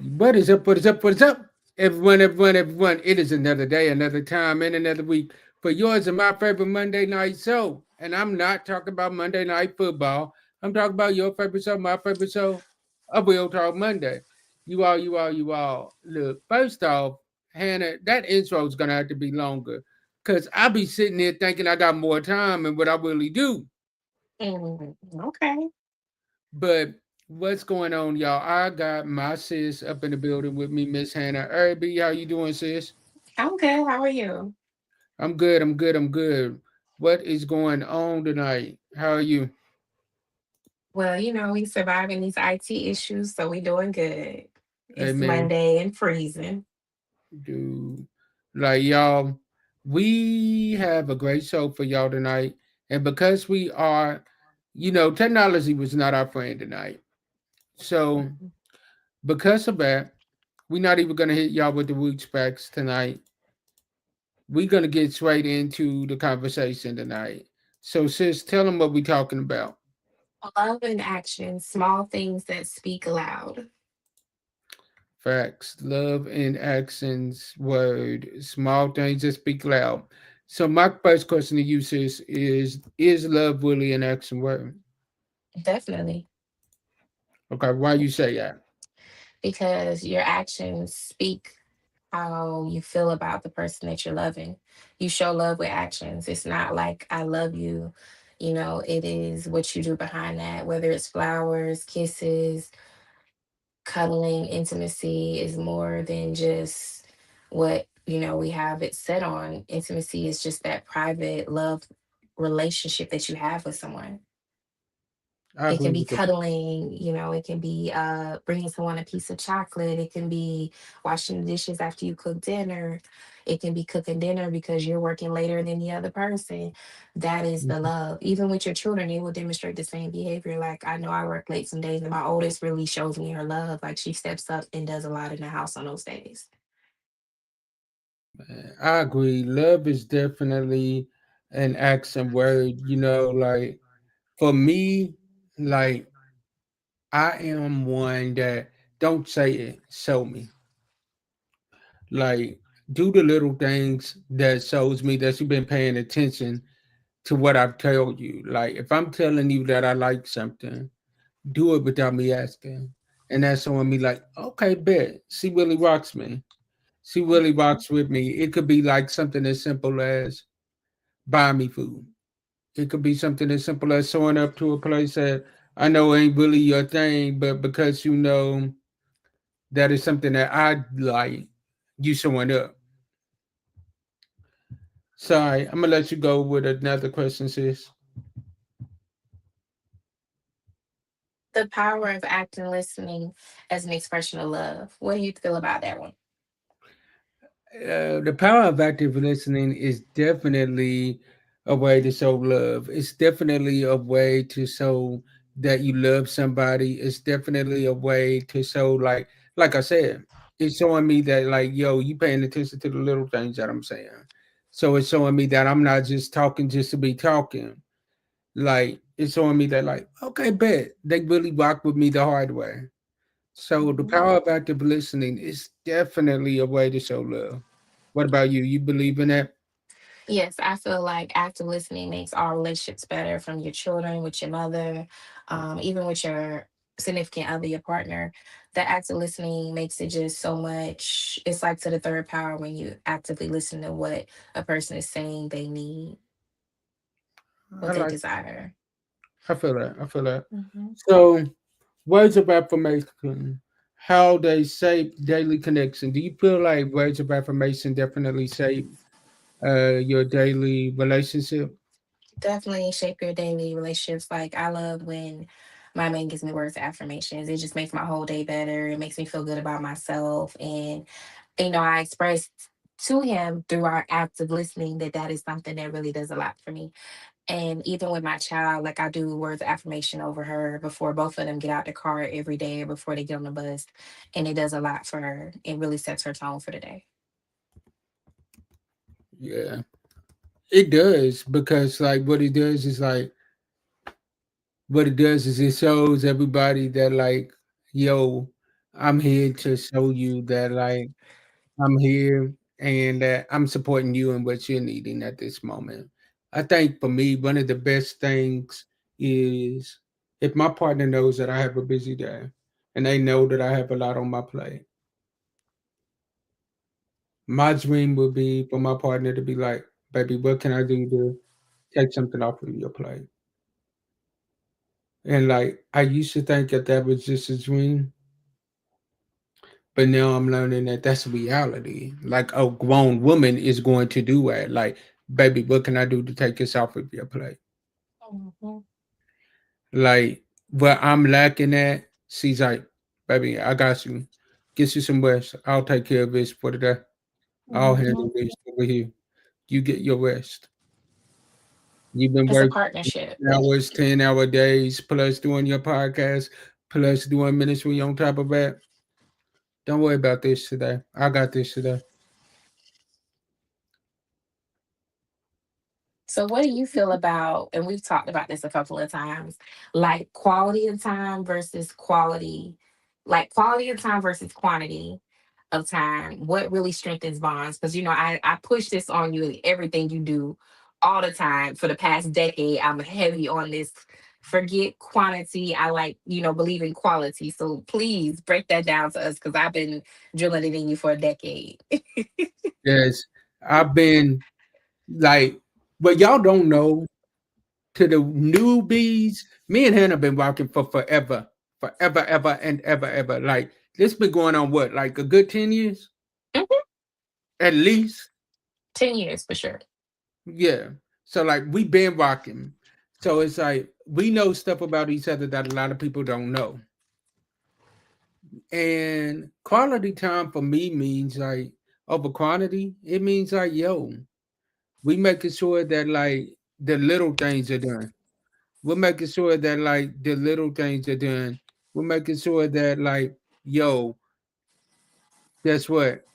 What is up? What is up? What is up? Everyone, everyone, everyone. It is another day, another time, and another week for yours and my favorite Monday night show. And I'm not talking about Monday night football. I'm talking about your favorite show, my favorite show, a Real Talk Monday. You all. Look, first off, Hannah, that intro is gonna have to be longer. Cause I be sitting there thinking I got more time and what I really do. Okay. But what's going on, y'all? I got my sis up in the building with me, Miss Hannah Irby. How you doing, sis? I'm good. How are you? I'm good. I'm good. I'm good. What is going on tonight? How are you? Well, we surviving these IT issues, so we doing good. Hey, It's man, Monday and freezing. dude. Like y'all, we have a great show for y'all tonight, and because we are, technology was not our friend tonight. So Mhm. because of that, we're not even gonna hit y'all with the root specs tonight. We're gonna get straight into the conversation tonight. So, sis, tell them what we're talking about. Love and action, small things that speak loud. Facts, love in accents, word, small things that speak loud. So, my first question to you, sis, is love really an action word? Definitely. Okay, why you say that? Because your actions speak how you feel about the person that you're loving. You show love with actions. It's not like I love you. It is what you do behind that, whether it's flowers, kisses, cuddling. Intimacy is more than just what we have it set on. Intimacy is just that private love relationship that you have with someone. I It agree can be with that. cuddling, it can be bringing someone a piece of chocolate, it can be washing the dishes after you cook dinner, it can be cooking dinner because you're working later than the other person. That is the love. Even with your children, they will demonstrate the same behavior. Like, I know I work late some days and my oldest really shows me her love. Like, she steps up and does a lot in the house on those days. I agree. Love is definitely an accent word. Like for me, like I am one that don't say it, show me. Like do the little things that shows me that you've been paying attention to what I've told you. Like if I'm telling you that I like something, do it without me asking. And that's showing me like, okay, bet. She really rocks me. She really rocks with me. It could be like something as simple as buy me food. It could be something as simple as showing up to a place that I know ain't really your thing, but because you know that is something that I like, you showing up. Sorry, I'm gonna let you go with another question, sis. The power of acting listening as an expression of love. What do you feel about that one? The power of active listening is definitely a way to show love. It's definitely a way to show that you love somebody. It's definitely a way to show like I said, it's showing me that like yo, you paying attention to the little things that I'm saying. So it's showing me that I'm not just talking just to be talking. Like it's showing me that like, okay, bet they really rock with me the hard way. So the Mhm. power of active listening is definitely a way to show love. What about you? You believe in that? Yes, I feel like active listening makes all relationships better, from your children, with your mother, even with your significant other, your partner. That active listening makes it just so much. It's like to the third power when you actively listen to what a person is saying they need, I what they like. desire. I feel that. I feel that. Hmm. So, words of affirmation, how they shape daily connection. Do you feel like words of affirmation definitely shape your daily relationship? Definitely shape your daily relationships. Like, I love when my man gives me words of affirmations. It just makes my whole day better. It makes me feel good about myself. And I expressed to him through our active listening that that is something that really does a lot for me. And even with my child, like, I do words of affirmation over her before both of them get out the car every day or before they get on the bus. And it does a lot for her. It really sets her tone for the day. Yeah, it does because like what it does is like what it does is it shows everybody that like yo. I'm here to show you that like I'm here and that I'm supporting you in what you're needing at this moment. I think for me, one of the best things is if my partner knows that I have a busy day and they know that I have a lot on my plate. My dream would be for my partner to be like, baby, what can I do to take something off of your plate? And like, I used to think that that was just a dream, but now I'm learning that that's reality. Like, a grown woman is going to do it. Like, baby, what can I do to take this off of your plate? Mhm. Like, where I'm lacking at, she's like, baby, I got you. Get you some rest. I'll take care of this for the day. I'll handle Mhm. this over here. You get your rest. You've been It's a working partnership. hours, 10-hour days, plus doing your podcast, plus doing ministry on top of that. Don't worry about this today. I got this today. So, what do you feel about, and we've talked about this a couple of times, like quality of time versus quality, like quality of time versus quantity of time? What really strengthens bonds? Because, I push this on you in everything you do all the time. For the past decade, I'm heavy on this. Forget quantity. I like, believe in quality. So, please break that down to us because I've been drilling it in you for a decade. Yes, I've been like, but y'all don't know to the newbies. Me and Hannah been rocking for forever, forever, ever, and ever, ever. Like this been going on what, like a good 10 years Mhm. at least. 10 years for sure. Yeah. So like we been rocking. So it's like we know stuff about each other that a lot of people don't know. And quality time for me means like over quantity. It means like yo, we making sure that like the little things are done. We're making sure that like the little things are done. We're making sure that like yo, guess what?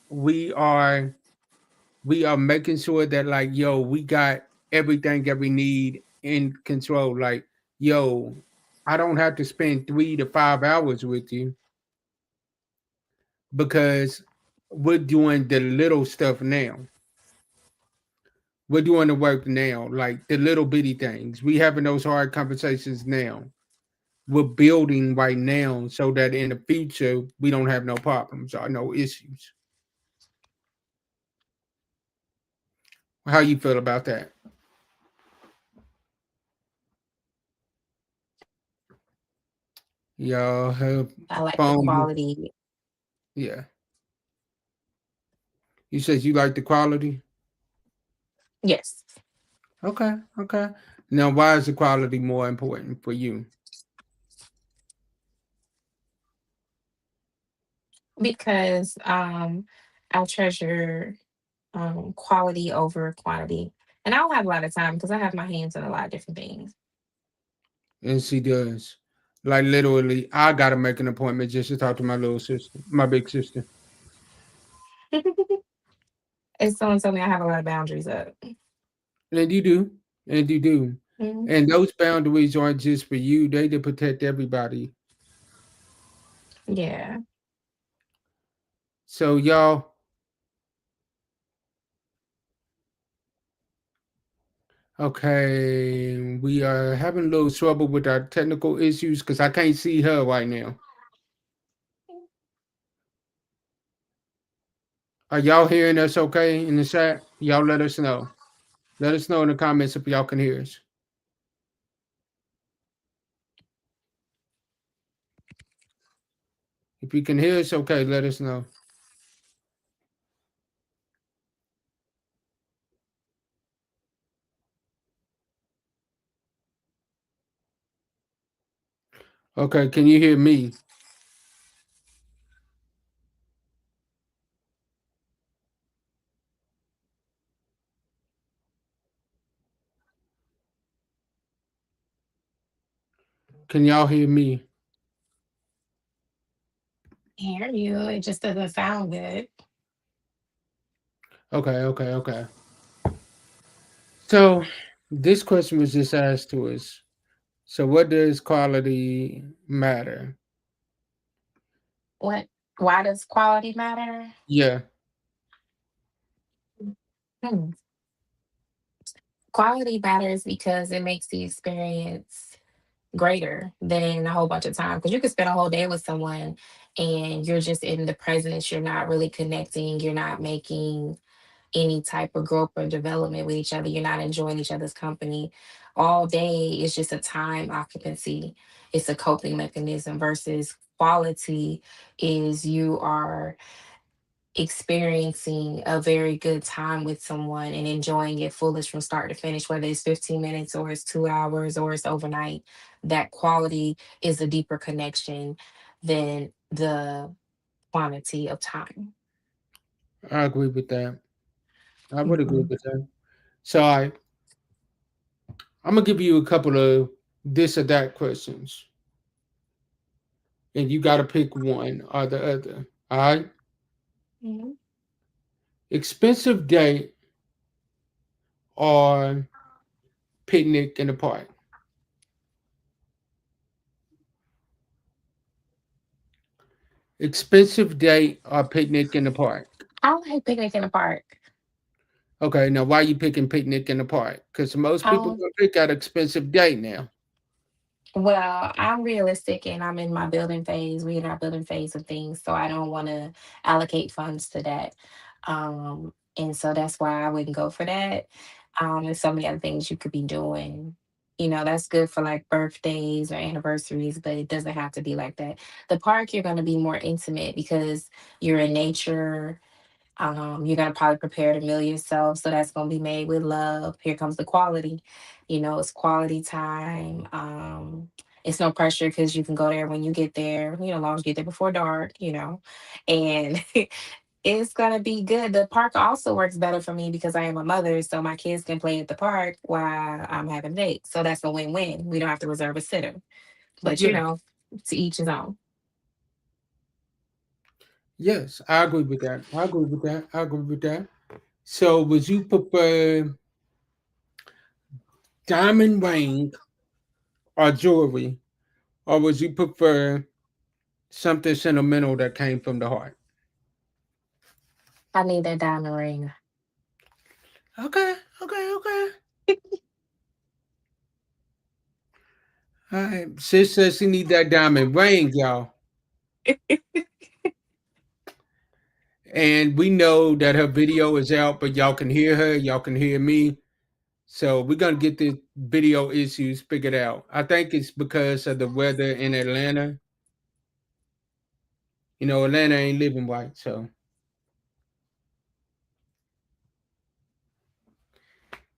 We are we are making sure that like yo, we got everything that we need in control. Like yo, I don't have to spend 3 to 5 hours with you because we're doing the little stuff now. We're doing the work now, like the little bitty things. We having those hard conversations now. We're building right now so that in the future we don't have no problems or no issues. How you feel about that? Y'all have I like the phone? quality. Yeah. You said you like the quality. Yes, Okay. Okay. Now, why is the quality more important for you? because I treasure quality over quantity. And I don't have a lot of time because I have my hands in a lot of different things. And she does. Like literally, I gotta make an appointment just to talk to my little sister, my big sister. And someone told me I have a lot of boundaries up. And you do. And you do. Mhm. And those boundaries aren't just for you, they to protect everybody. Yeah, So y'all, okay, we are having a little trouble with our technical issues because I can't see her right now. Are y'all hearing us okay in the chat? Y'all let us know. Let us know in the comments if y'all can hear us. If you can hear us, okay, let us know. Okay, can you hear me? Can y'all hear me? I hear you. It just doesn't sound good. Okay, okay, okay. So this question was just asked to us. So what does quality matter? What? Why does quality matter? Yeah, Hmm. Quality matters because it makes the experience greater than a whole bunch of time. Because you could spend a whole day with someone and you're just in the presence. You're not really connecting. You're not making any type of growth or development with each other. You're not enjoying each other's company. All day is just a time occupancy. It's a coping mechanism versus quality is you are experiencing a very good time with someone and enjoying it fullest from start to finish, whether it's 15 minutes or it's 2 hours or it's overnight. That quality is a deeper connection than the quantity of time. I agree with that. I would agree Mhm. with that. So I'm gonna give you a couple of this or that questions, and you got to pick one or the other. All right. Mhm. Expensive date or picnic in the park. Expensive date or picnic in the park. I like picnic in the park. Okay, now why you picking picnic in the park? Because most people Um, gonna pick out expensive date now. Well, I'm realistic and I'm in my building phase. We're in our building phase of things. So I don't want to allocate funds to that. And so that's why I wouldn't go for that. There's so many other things you could be doing. That's good for like birthdays or anniversaries, but it doesn't have to be like that. The park, you're going to be more intimate because you're in nature. You're gonna probably prepare to meal yourself, so that's gonna be made with love. Here comes the quality. It's quality time. It's no pressure because you can go there when you get there. As long as you get there before dark. And it's gonna be good. The park also works better for me because I am a mother, so my kids can play at the park while I'm having dates. So that's a win-win. We don't have to reserve a sitter, but Yeah. to each his own. Yes, I agree with that. I agree with that. I agree with that. So would you prefer diamond ring or jewelry, or would you prefer something sentimental that came from the heart? I need that diamond ring. Okay, okay, okay. All right. Sis says she need that diamond ring, y'all. And we know that her video is out, but y'all can hear her, y'all can hear me. So we're gonna get the video issues figured out. I think it's because of the weather in Atlanta. Atlanta ain't living right, so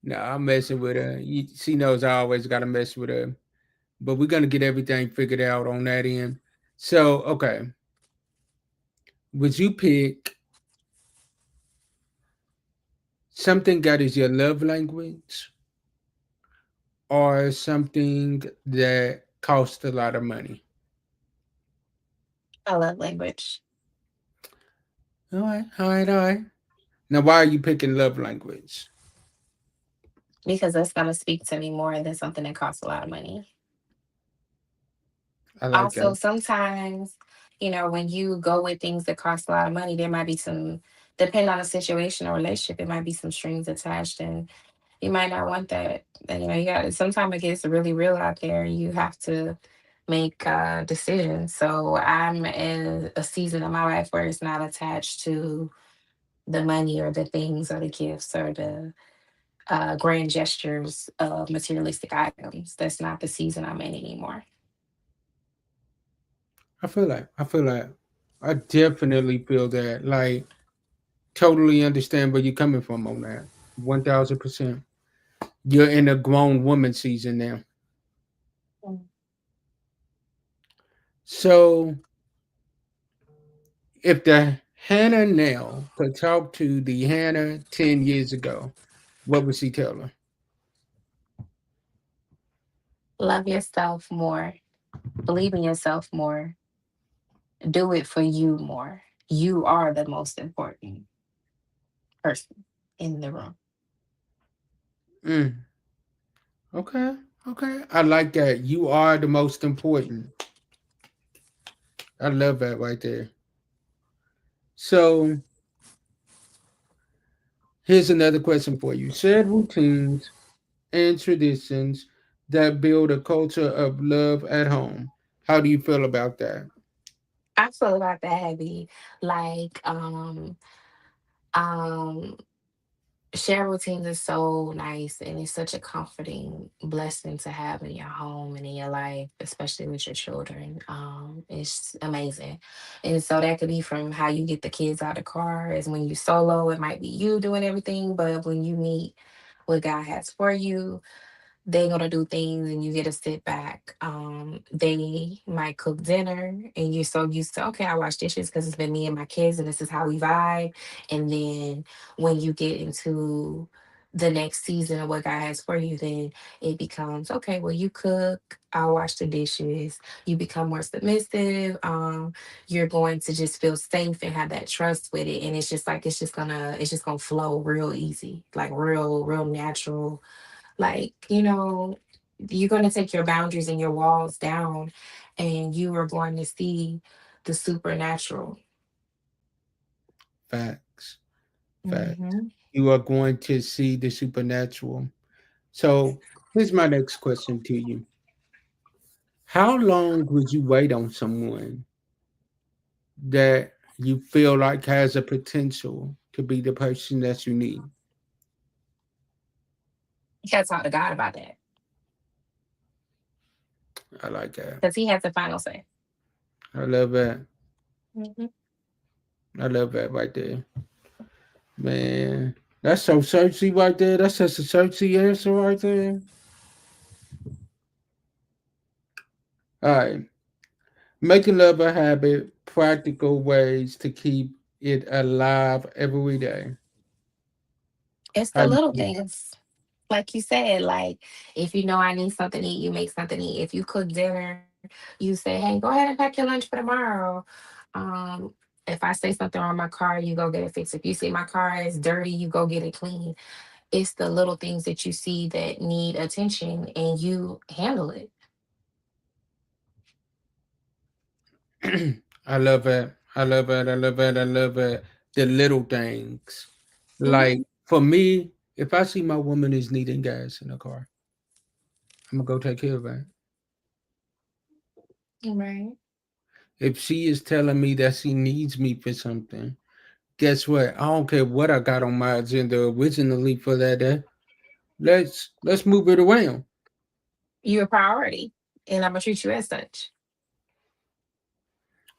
no, I'm messing with her. She knows I always gotta mess with her. But we're gonna get everything figured out on that end. So, okay. Would you pick something that is your love language or something that costs a lot of money? I love language. All right, all right, all right. Now, why are you picking love language? Because that's gonna speak to me more than something that costs a lot of money. I like Also, that. sometimes, when you go with things that cost a lot of money, there might be some, depend on the situation or relationship, it might be some strings attached, and you might not want that. And you got sometimes it gets really real out there. You have to make decisions. So I'm in a season of my life where it's not attached to the money or the things or the gifts or the grand gestures of materialistic items. That's not the season I'm in anymore. I feel like, I definitely feel that. Like, totally understand where you're coming from on that. 1000%. You're in a grown woman season now. Mm. So, if the Hannah now could talk to the Hannah 10 years ago, what would she tell her? Love yourself more. Believe in yourself more. Do it for you more. You are the most important person in the room. Mm, okay, okay. I like that. You are the most important. I love that right there. So here's another question for you. Shared routines and traditions that build a culture of love at home. How do you feel about that? I feel about that heavy. Like, um, share routines is so nice and it's such a comforting blessing to have in your home and in your life, especially with your children. It's amazing. And so that could be from how you get the kids out of the car, is when you solo, it might be you doing everything, but when you meet what God has for you, they're gonna do things and you get to sit back. They might cook dinner and you're so used to, okay, I wash dishes because it's been me and my kids and this is how we vibe. And then when you get into the next season of what God has for you, then it becomes, okay, well, you cook, I'll wash the dishes. You become more submissive. You're going to just feel safe and have that trust with it. And it's just like it's just gonna flow real easy, like real natural, like, you're going to take your boundaries and your walls down and you are going to see the supernatural. Facts. Facts. Hmm. You are going to see the supernatural. So here's my next question to you. How long would you wait on someone that you feel like has a potential to be the person that you need? You got to talk to God about that I like that. because He has the final say. I love that. Hmm. I love that right there. Man, that's so searchy right there. That's just a searchy answer right there. All right. Making love a habit, practical ways to keep it alive every day. It's How the do little you things. Like you said, like if you know I need something to eat, you make something to eat. If you cook dinner, you say, hey, go ahead and pack your lunch for tomorrow. Um, if I say something on my car, you go get it fixed. If you see my car is dirty, you go get it clean. It's the little things that you see that need attention and you handle it. I love it. I love it. I love it. I love it. The little things. Mhm. Like for me, if I see my woman is needing gas in the car, I'm gonna go take care of her. Right. If she is telling me that she needs me for something, guess what? I don't care what I got on my agenda originally for that day. Let's move it around. You're a priority, and I'm gonna treat you as such.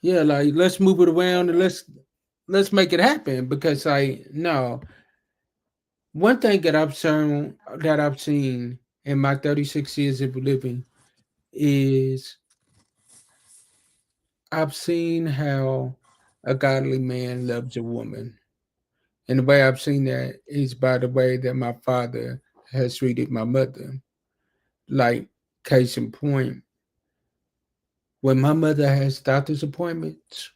Yeah, like let's move it around and let's make it happen because I no one thing that I've seen in my 36 years of living is I've seen how a godly man loves a woman. And the way I've seen that is by the way that my father has treated my mother. Like, case in point, when my mother has doctor's appointments,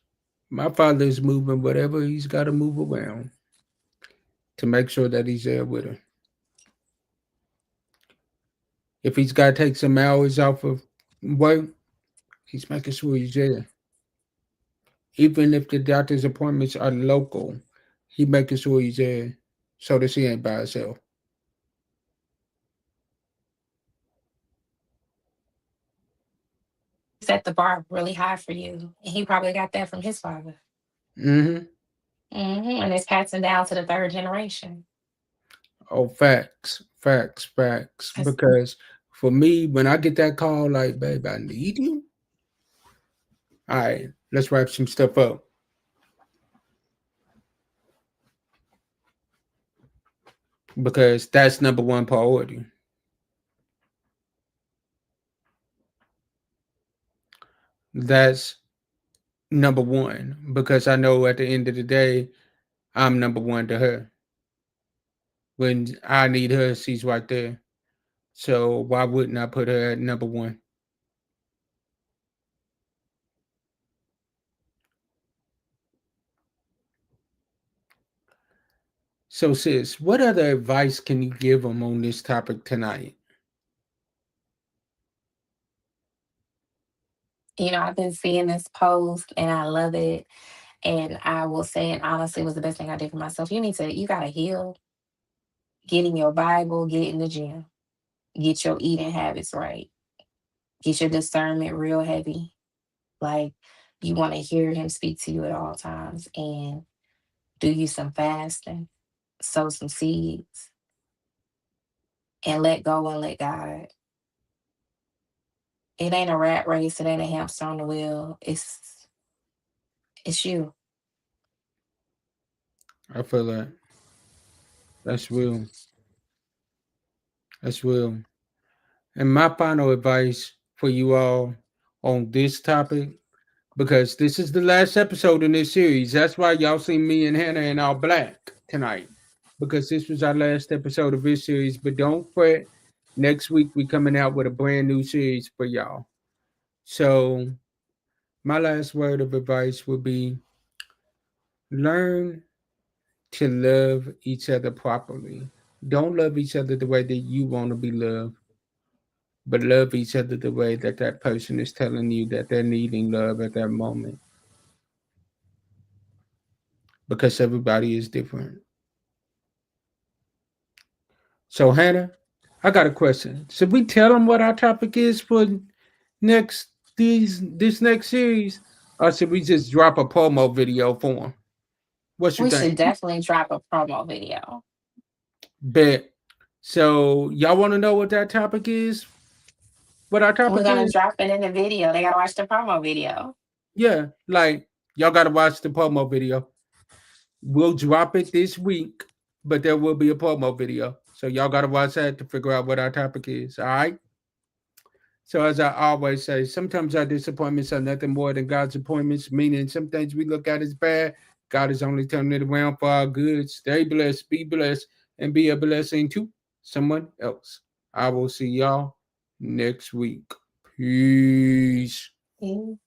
my father is moving whatever he's got to move around to make sure that he's there with her. If he's got to take some hours off of work, he's making sure he's there. Even if the doctor's appointments are local, he making sure he's there so that she ain't by herself. He set the bar really high for you, and he probably got that from his father. Hmm. And it's passing down to the third generation. Oh, facts, facts, facts. That's, Because for me, when I get that call, like, babe, I need you. All right, let's wrap some stuff up because that's number one priority. That's number one because I know at the end of the day, I'm number one to her. When I need her, she's right there. So why wouldn't I put her at number one? So, sis, what other advice can you give them on this topic tonight? I've been seeing this post and I love it. And I will say it honestly, it was the best thing I did for myself. You got to heal, get in your Bible, get in the gym, get your eating habits right, get your discernment real heavy. Like, you want to hear him speak to you at all times, and do you some fasting, sow some seeds, and let go and let God. It ain't a rat race, it ain't a hamster on the wheel. It's you. I feel that. That's real. That's real. And my final advice for you all on this topic, because this is the last episode in this series. That's why y'all see me and Hannah in all black tonight, because this was our last episode of this series. But don't fret, next week we coming out with a brand new series for y'all. So my last word of advice would be learn to love each other properly. Don't love each other the way that you want to be loved, but love each other the way that that person is telling you that they're needing love at that moment, because everybody is different. So, Hannah, I got a question. Should we tell them what our topic is for next this next series, or should we just drop a promo video for them? What you We think? should definitely drop a promo video. Bet. So, y'all want to know what that topic is? What our We're topic gonna is? drop it in the video. They gotta watch the promo video. Yeah, like y'all got to watch the promo video. We'll drop it this week, but there will be a promo video. So y'all got to watch that to figure out what our topic is. All right. So as I always say, sometimes our disappointments are nothing more than God's appointments. Meaning, some things we look at as bad, God is only turning it around for our good. Stay blessed, and be a blessing to someone else. I will see y'all next week. Peace. Mm.